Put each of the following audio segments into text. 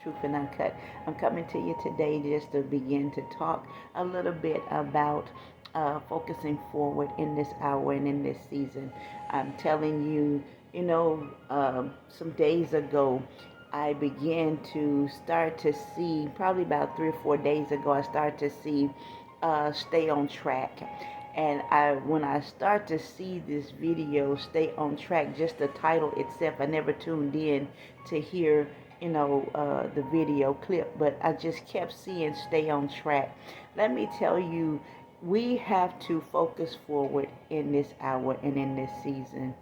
Truth and Uncut. I'm coming to you today just to begin to talk a little bit about focusing forward in this hour and in this season. I'm telling you, some days ago, I began to start to see, probably about 3 or 4 days ago, I started to see stay on track. And when I start to see this video, stay on track, just the title itself, I never tuned in to hear, the video clip, but I just kept seeing stay on track. Let me tell you, we have to focus forward in this hour and in this season,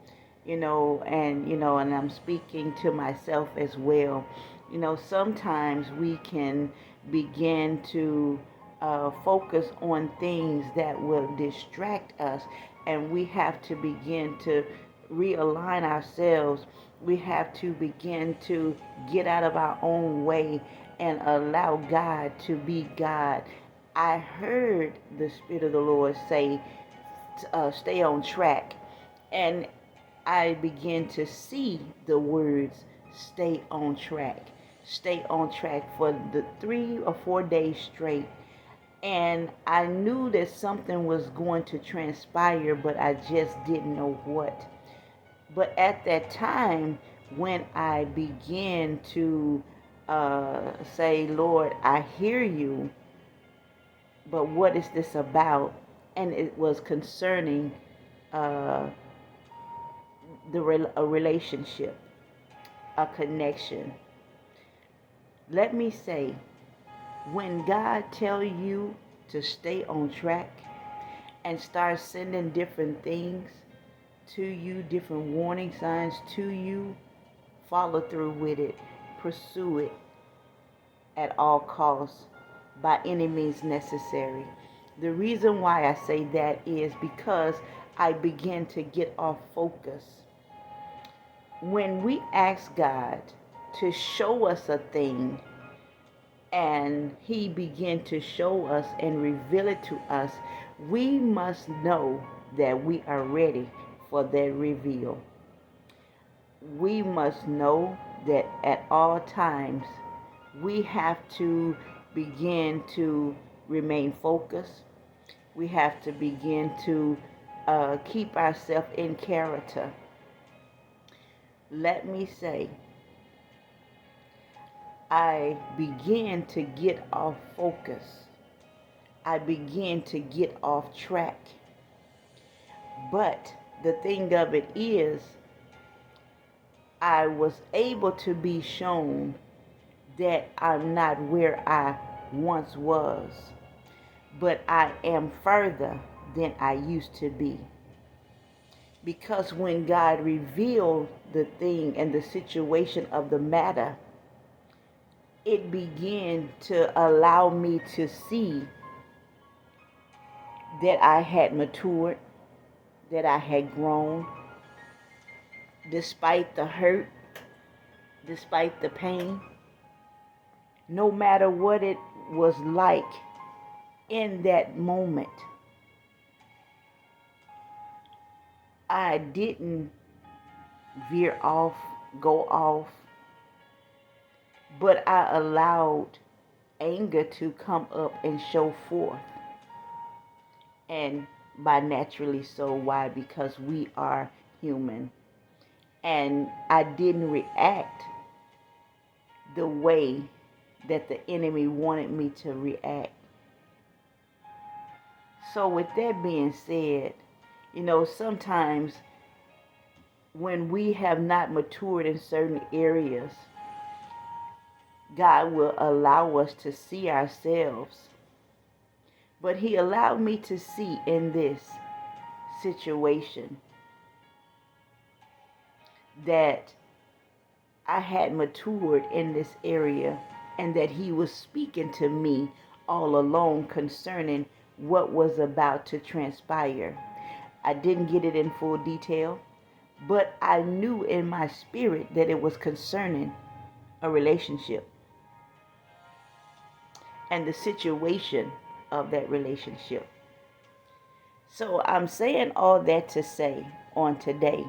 and I'm speaking to myself as well. Sometimes we can begin to focus on things that will distract us, and we have to begin to realign ourselves. We have to begin to get out of our own way and allow God to be God. I heard the Spirit of the Lord say, stay on track. And I began to see the words, stay on track. Stay on track for the 3 or 4 days straight. And I knew that something was going to transpire, but I just didn't know what. But at that time, when I began to say, Lord, I hear you, but what is this about? And it was concerning uh, a relationship, a connection. Let me say, when God tell you to stay on track and start sending different things to you, different warning signs to you, follow through with it, pursue it at all costs, by any means necessary. The reason why I say that is because I begin to get off focus. When we ask God to show us a thing, and he began to show us and reveal it to us, we must know that we are ready for that reveal. We must know that at all times we have to begin to remain focused. We have to begin to keep ourselves in character. Let me say, I began to get off focus. I began to get off track. But the thing of it is, I was able to be shown that I'm not where I once was, but I am further than I used to be. Because when God revealed the thing and the situation of the matter, it began to allow me to see that I had matured, that I had grown, despite the hurt, despite the pain, no matter what it was like in that moment. I didn't veer off, go off, but I allowed anger to come up and show forth. And by naturally so, why? Because we are human. And I didn't react the way that the enemy wanted me to react. So with that being said, sometimes when we have not matured in certain areas, God will allow us to see ourselves. But he allowed me to see in this situation that I had matured in this area, and that he was speaking to me all along concerning what was about to transpire. I didn't get it in full detail, but I knew in my spirit that it was concerning a relationship and the situation of that relationship. So I'm saying all that to say on today,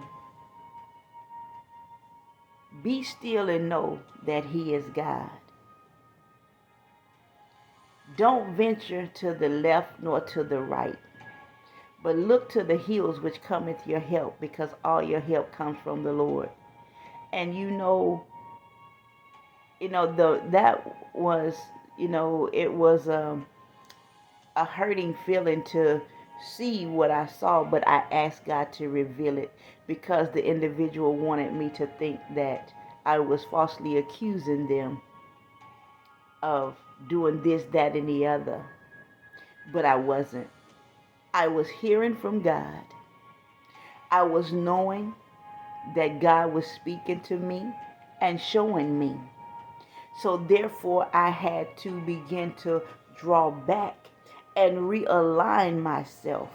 be still and know that he is God. Don't venture to the left nor to the right, but look to the hills which cometh your help, because all your help comes from the Lord. And that was, it was a hurting feeling to see what I saw, but I asked God to reveal it because the individual wanted me to think that I was falsely accusing them of doing this, that, and the other. But I wasn't. I was hearing from God. I was knowing that God was speaking to me and showing me. So therefore, I had to begin to draw back and realign myself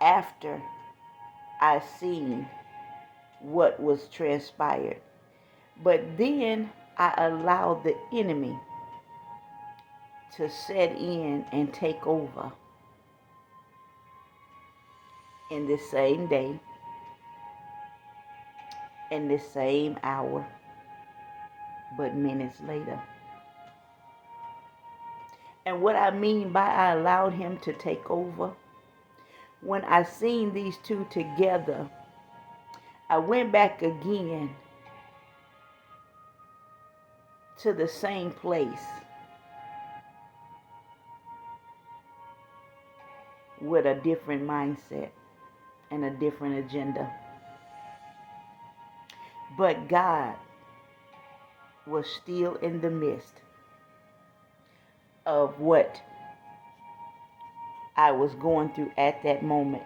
after I seen what was transpired. But then I allowed the enemy to set in and take over in the same day, in the same hour, but minutes later. And what I mean by I allowed him to take over, when I seen these two together, I went back again to the same place with a different mindset and a different agenda. But God was still in the midst of what I was going through at that moment.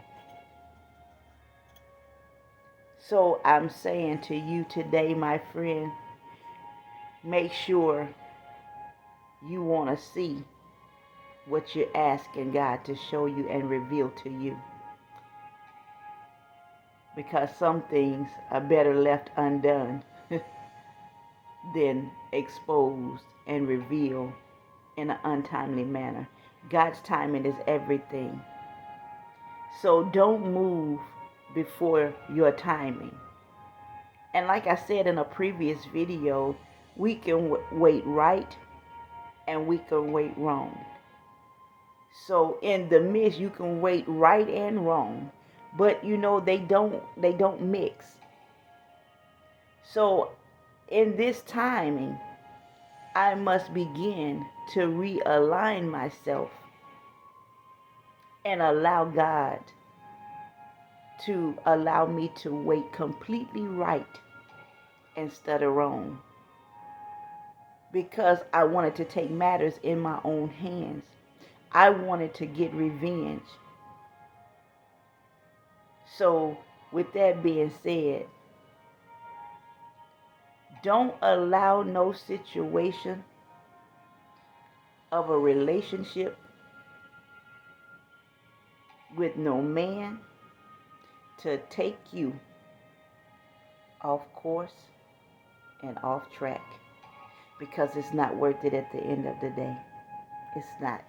So I'm saying to you today, my friend, make sure you want to see what you're asking God to show you and reveal to you. Because some things are better left undone than exposed and revealed in an untimely manner. God's timing is everything. So don't move before your timing. And like I said in a previous video, we can wait right and we can wait wrong. So in the midst, you can wait right and wrong, but they don't mix. So in this timing, I must begin to realign myself and allow God to allow me to wait completely right instead of wrong. Because I wanted to take matters in my own hands. I wanted to get revenge. So with that being said, don't allow no situation of a relationship with no man to take you off course and off track, because it's not worth it at the end of the day. It's not.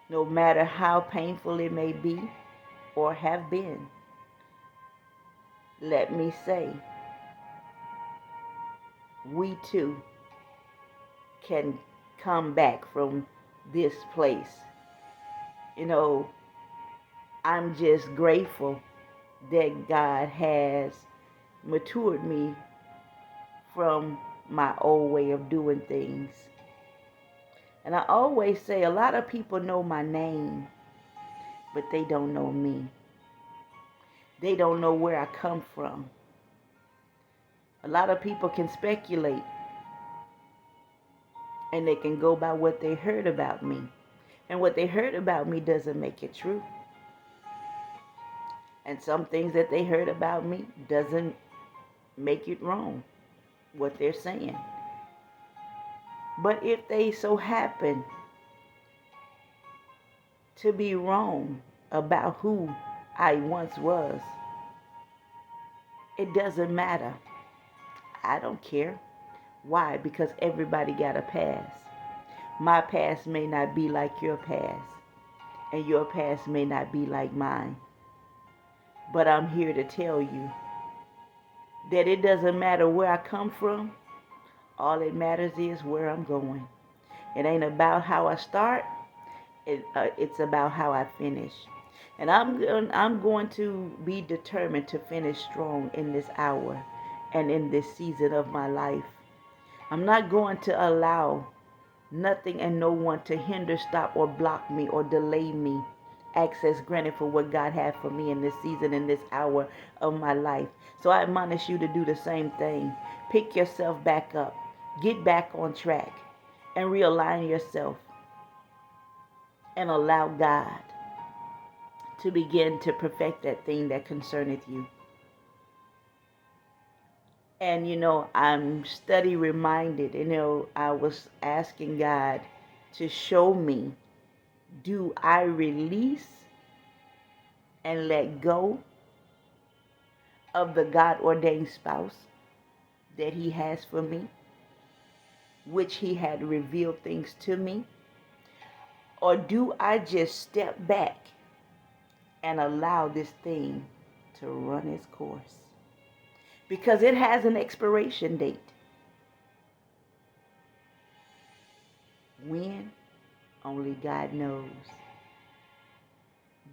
No matter how painful it may be or have been, let me say, we too can come back from this place. I'm just grateful that God has matured me from my old way of doing things. And I always say a lot of people know my name, but they don't know me. They don't know where I come from. A lot of people can speculate and they can go by what they heard about me. And what they heard about me doesn't make it true. And some things that they heard about me doesn't make it wrong, what they're saying. But if they so happen to be wrong about who I once was, it doesn't matter. I don't care. Why? Because everybody got a past. My past may not be like your past, and your past may not be like mine. But I'm here to tell you that it doesn't matter where I come from. All it matters is where I'm going. It ain't about how I start. It's about how I finish. And I'm going to be determined to finish strong in this hour and in this season of my life. I'm not going to allow nothing and no one to hinder, stop, or block me or delay me. Access granted for what God had for me in this season, in this hour of my life. So I admonish you to do the same thing. Pick yourself back up. Get back on track and realign yourself and allow God to begin to perfect that thing that concerneth you. And I'm study reminded, I was asking God to show me, do I release and let go of the God ordained spouse that He has for me, which He had revealed things to me? Or do I just step back and allow this thing to run its course? Because it has an expiration date. When? Only God knows.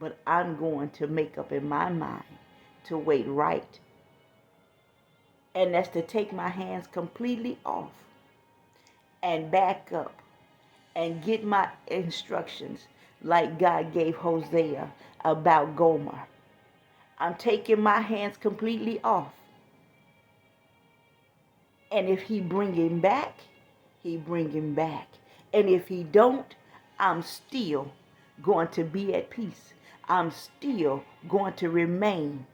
But I'm going to make up in my mind to wait right. And that's to take my hands completely off and back up and get my instructions like God gave Hosea about Gomer. I'm taking my hands completely off. And if He bring him back, He bring him back. And if He don't, I'm still going to be at peace. I'm still going to remain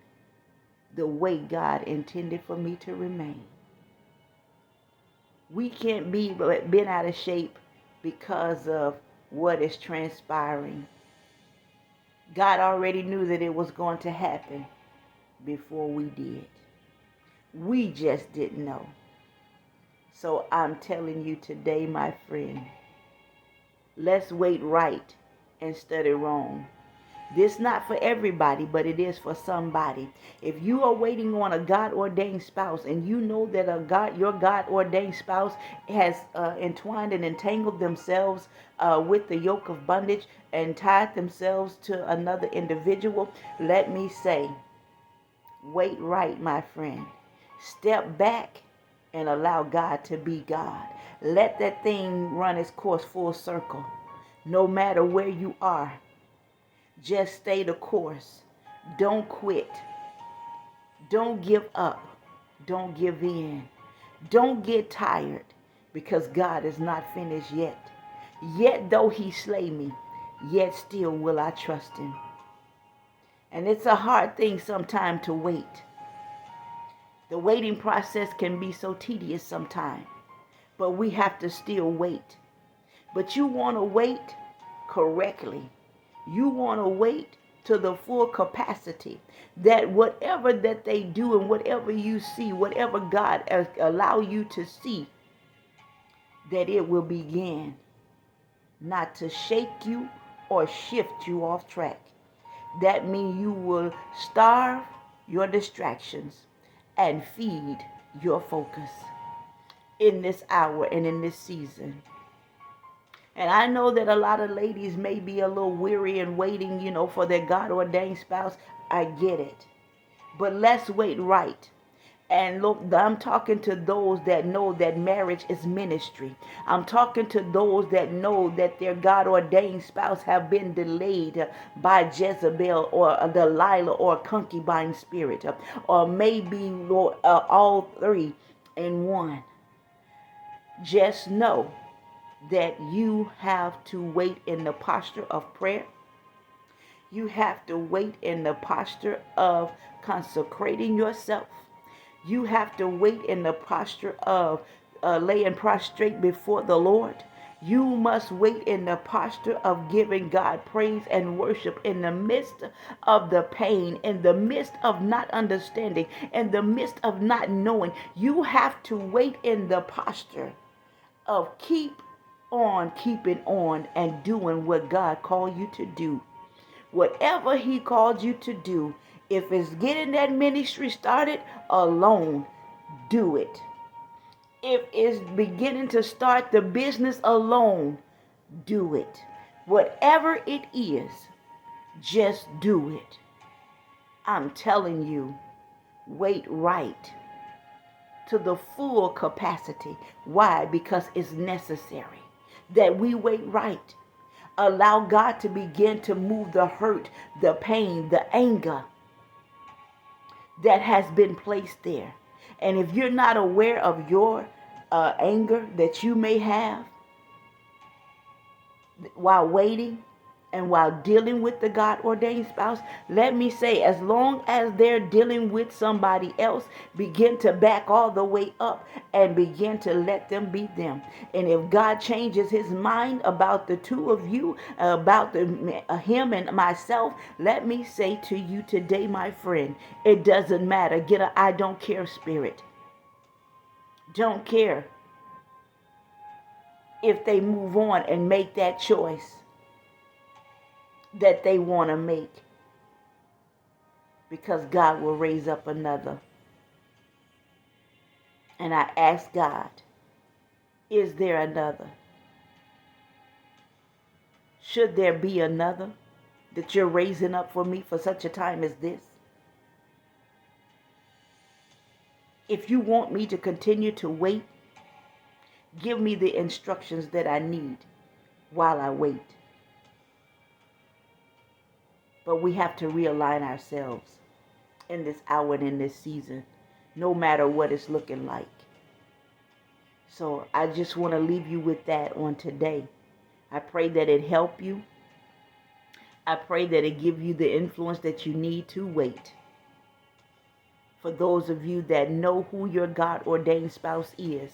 the way God intended for me to remain. We can't be bent out of shape because of what is transpiring. God already knew that it was going to happen before we did. We just didn't know. So I'm telling you today, my friend, let's wait right instead of wrong. This not for everybody, but it is for somebody. If you are waiting on a God-ordained spouse and you know that your God-ordained spouse has entwined and entangled themselves with the yoke of bondage and tied themselves to another individual, let me say, wait right, my friend. Step back and allow God to be God. Let that thing run its course full circle. No matter where you are, just stay the course. Don't quit. Don't give up. Don't give in. Don't get tired, because God is not finished yet. Yet though He slay me, yet still will I trust Him. And it's a hard thing sometimes to wait. The waiting process can be so tedious sometimes, but we have to still wait. But you want to wait correctly. You want to wait to the full capacity, that whatever that they do and whatever you see, whatever God allow you to see, that it will begin not to shake you or shift you off track. That means you will starve your distractions and feed your focus in this hour and in this season. And I know that a lot of ladies may be a little weary and waiting, for their God-ordained spouse. I get it. But let's wait right. And look, I'm talking to those that know that marriage is ministry. I'm talking to those that know that their God-ordained spouse have been delayed by Jezebel or Delilah or concubine spirit, or maybe all three in one. Just know that you have to wait in the posture of prayer. You have to wait in the posture of consecrating yourself. You have to wait in the posture of laying prostrate before the Lord. You must wait in the posture of giving God praise and worship in the midst of the pain, in the midst of not understanding, in the midst of not knowing. You have to wait in the posture of keeping on and doing what God called you to do. Whatever He called you to do, if it's getting that ministry started alone, do it. If it's beginning to start the business alone, do it. Whatever it is, just do it. I'm telling you, wait right to the full capacity. Why? Because it's necessary that we wait right. Allow God to begin to move the hurt, the pain, the anger that has been placed there. And if you're not aware of your anger that you may have while waiting and while dealing with the God ordained spouse, let me say, as long as they're dealing with somebody else, begin to back all the way up and begin to let them be them. And if God changes his mind about the two of you, about him and myself, let me say to you today, my friend, it doesn't matter. Get a I don't care spirit. Don't care if they move on and make that choice that they want to make, because God will raise up another. And I ask God, is there another? Should there be another that you're raising up for me for such a time as this? If you want me to continue to wait, give me the instructions that I need while I wait. But we have to realign ourselves in this hour and in this season, no matter what it's looking like. So I just want to leave you with that on today. I pray that it help you. I pray that it give you the influence that you need to wait. For those of you that know who your God-ordained spouse is,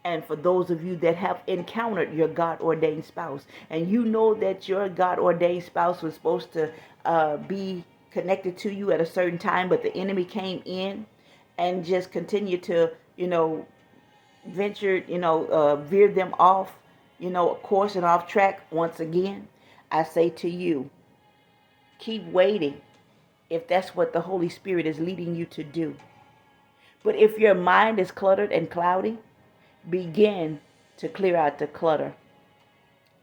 and for those of you that have encountered your God-ordained spouse, and you know that your God-ordained spouse was supposed to be connected to you at a certain time, but the enemy came in and just continued to, veer them off, course and off track once again. I say to you, keep waiting if that's what the Holy Spirit is leading you to do. But if your mind is cluttered and cloudy, begin to clear out the clutter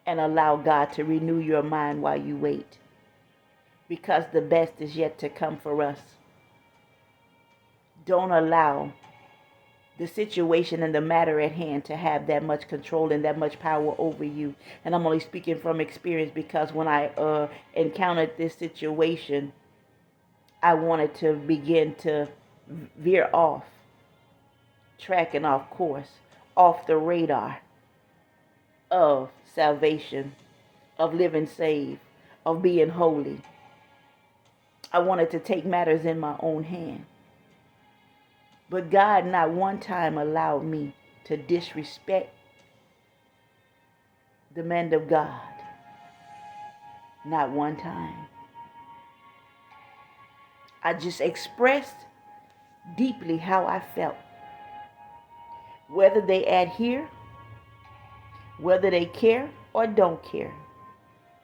and allow God to renew your mind while you wait, because the best is yet to come for us. Don't allow the situation and the matter at hand to have that much control and that much power over you. And I'm only speaking from experience, because when I encountered this situation, I wanted to begin to veer off track and off course, off the radar of salvation, of living saved, of being holy. I wanted to take matters in my own hand. But God not one time allowed me to disrespect the man of God. Not one time. I just expressed deeply how I felt. Whether they adhere, whether they care or don't care,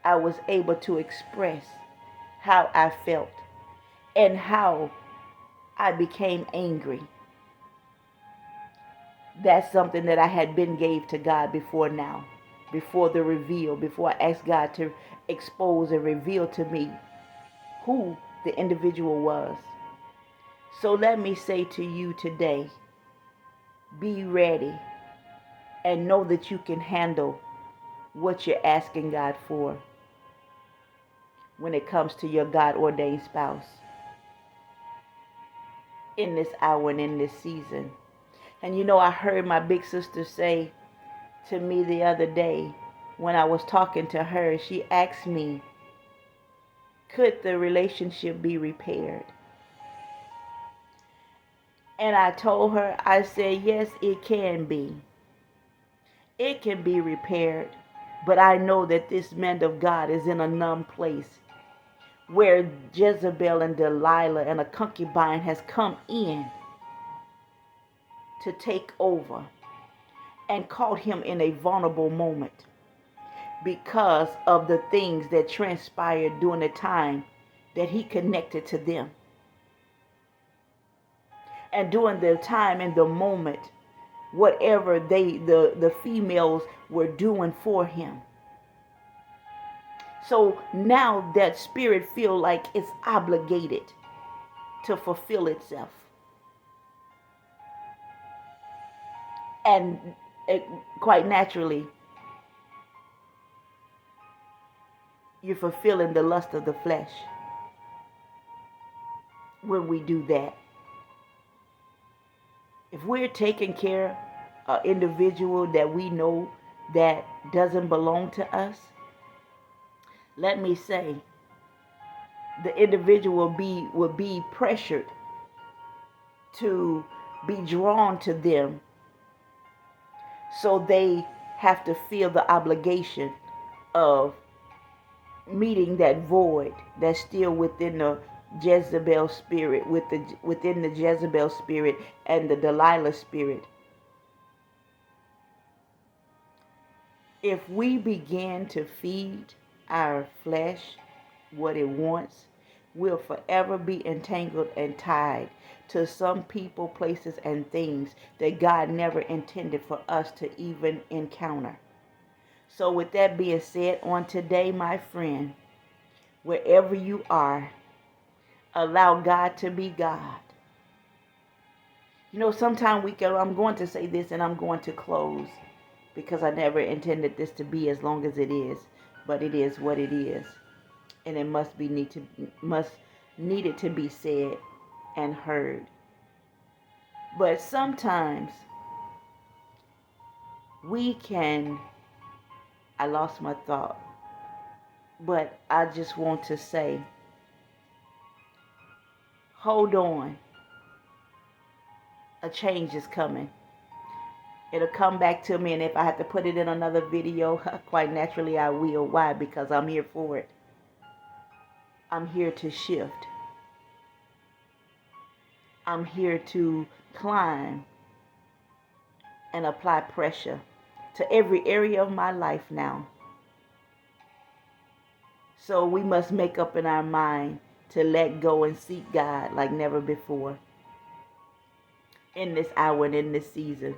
I was able to express how I felt and how I became angry. That's something that I had been gave to God before now, before the reveal, before I asked God to expose and reveal to me who the individual was. So let me say to you today, be ready and know that you can handle what you're asking God for when it comes to your God-ordained spouse in this hour and in this season. And I heard my big sister say to me the other day when I was talking to her, she asked me, could the relationship be repaired? And I told her, I said, yes, it can be. It can be repaired. But I know that this man of God is in a numb place where Jezebel and Delilah and a concubine has come in to take over and caught him in a vulnerable moment because of the things that transpired during the time that he connected to them. And during the time and the moment whatever the females were doing for him. So now that spirit feel like it's obligated to fulfill itself. And quite naturally, you're fulfilling the lust of the flesh when we do that. If we're taking care of an individual that we know that doesn't belong to us, let me say, the individual will be pressured to be drawn to them, so they have to feel the obligation of meeting that void that's still within the Jezebel spirit, within the Jezebel spirit and the Delilah spirit. If we begin to feed our flesh what it wants, we'll forever be entangled and tied to some people, places, and things that God never intended for us to even encounter. So with that being said, on today, my friend, wherever you are, allow God to be God. You know, sometimes I'm going to say this and I'm going to close, because I never intended this to be as long as it is, but it is what it is. And it must needed to be said and heard. But sometimes I lost my thought, but I just want to say, hold on. A change is coming. It'll come back to me, and if I have to put it in another video, quite naturally I will. Why? Because I'm here for it. I'm here to shift. I'm here to climb and apply pressure to every area of my life now. So we must make up in our mind to let go and seek God like never before in this hour and in this season.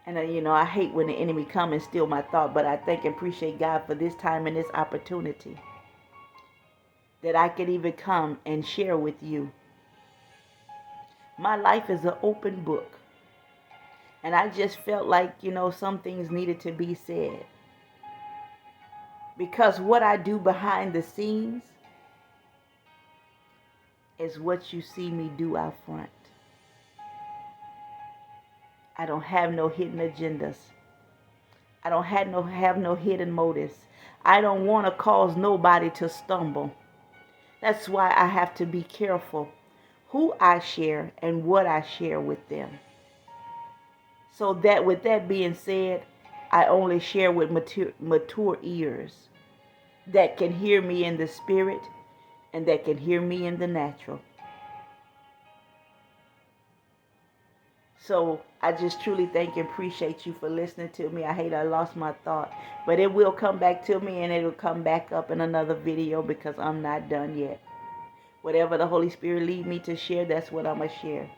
And I hate when the enemy come and steal my thought, but I thank and appreciate God for this time and this opportunity that I can even come and share with you. My life is an open book. And I just felt like, some things needed to be said. Because what I do behind the scenes is what you see me do out front. I don't have no hidden agendas. I don't have no hidden motives. I don't want to cause nobody to stumble. That's why I have to be careful who I share and what I share with them. So that with that being said, I only share with mature ears that can hear me in the spirit and that can hear me in the natural. So I just truly thank and appreciate you for listening to me. I lost my thought, but it will come back to me, and it'll come back up in another video, because I'm not done yet. Whatever the Holy Spirit lead me to share, that's what I'm going to share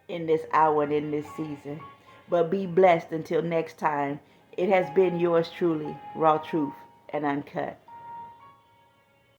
in this hour and in this season. But be blessed until next time. It has been yours truly, Raw Truth and Uncut.